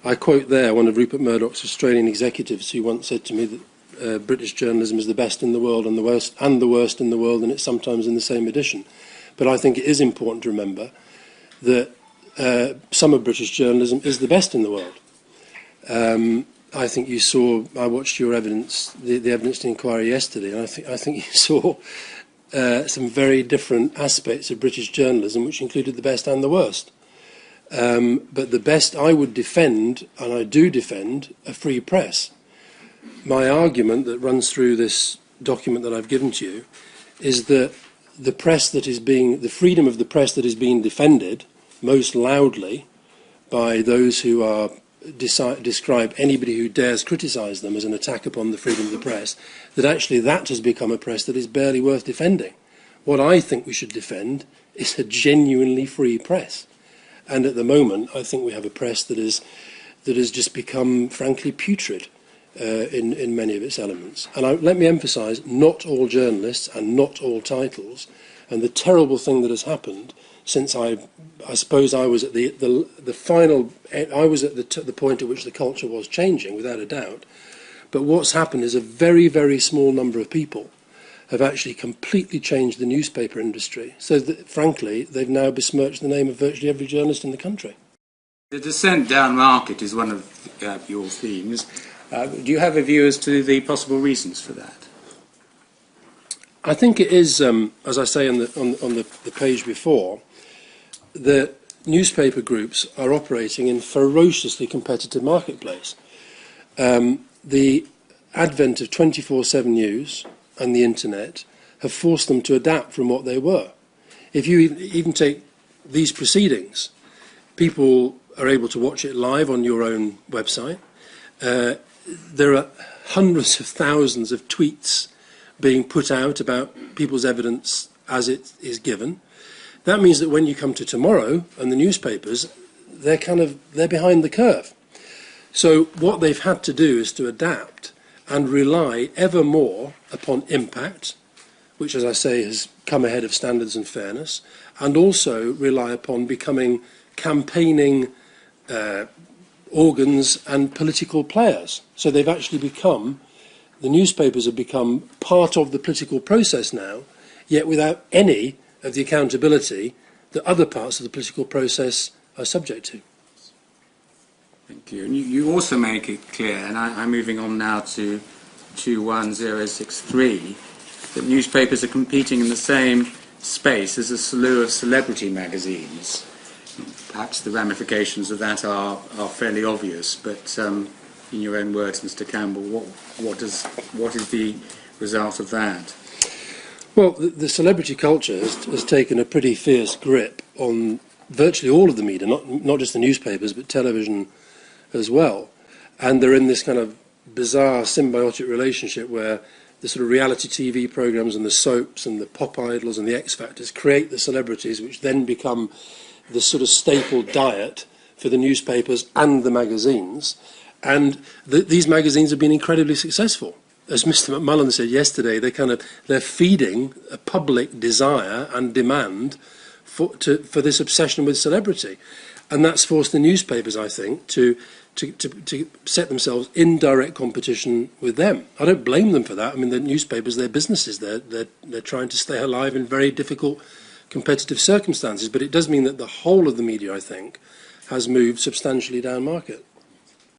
I quote there one of Rupert Murdoch's Australian executives who once said to me that British journalism is the best in the world and the worst in the world, and it's sometimes in the same edition. But I think it is important to remember that some of British journalism is the best in the world. I think you saw, I watched your evidence, the evidence inquiry yesterday, and I think you saw some very different aspects of British journalism, which included the best and the worst. But the best, I would defend, and I do defend, a free press. My argument that runs through this document that I've given to you is that the press that is being, the freedom of the press that is being defended most loudly by those who are describe anybody who dares criticise them as an attack upon the freedom of the press, that actually that has become a press that is barely worth defending. What I think we should defend is a genuinely free press. And at the moment, I think we have a press that has just become, frankly, putrid in many of its elements. And let me emphasise, not all journalists and not all titles. And the terrible thing that has happened since I suppose I was at the final, I was at the point at which the culture was changing, without a doubt. But what's happened is a very, very small number of people have actually completely changed the newspaper industry. So that, frankly, they've now besmirched the name of virtually every journalist in the country. The descent down market is one of your themes. Do you have a view as to the possible reasons for that? I think it is, as I say on the page before, that newspaper groups are operating in a ferociously competitive marketplace. The advent of 24/7 news and the internet have forced them to adapt from what they were. If you even take these proceedings, people are able to watch it live on your own website. There are hundreds of thousands of tweets being put out about people's evidence as it is given. That means that when you come to tomorrow and the newspapers, they're behind the curve. So what they've had to do is to adapt and rely ever more upon impact, which, as I say, has come ahead of standards and fairness, and also rely upon becoming campaigning organs and political players. So they've actually become, the newspapers have become part of the political process now, yet without any of the accountability that other parts of the political process are subject to. Thank you. And you also make it clear, and I'm moving on now to 21063, that newspapers are competing in the same space as a slew of celebrity magazines. Perhaps the ramifications of that are fairly obvious, but in your own words, Mr. Campbell, what is the result of that? Well, the celebrity culture has taken a pretty fierce grip on virtually all of the media, not just the newspapers, but television as well. And they're in this kind of bizarre symbiotic relationship where the sort of reality TV programs and the soaps and the pop idols and the X Factors create the celebrities, which then become the sort of staple diet for the newspapers and the magazines. And these magazines have been incredibly successful. As Mr. McMullen said yesterday, they're feeding a public desire and demand for this obsession with celebrity, and that's forced the newspapers, I think, to set themselves in direct competition with them. I don't blame them for that. I mean, the newspapers, they're businesses. They're trying to stay alive in very difficult competitive circumstances, but it does mean that the whole of the media, I think, has moved substantially down market.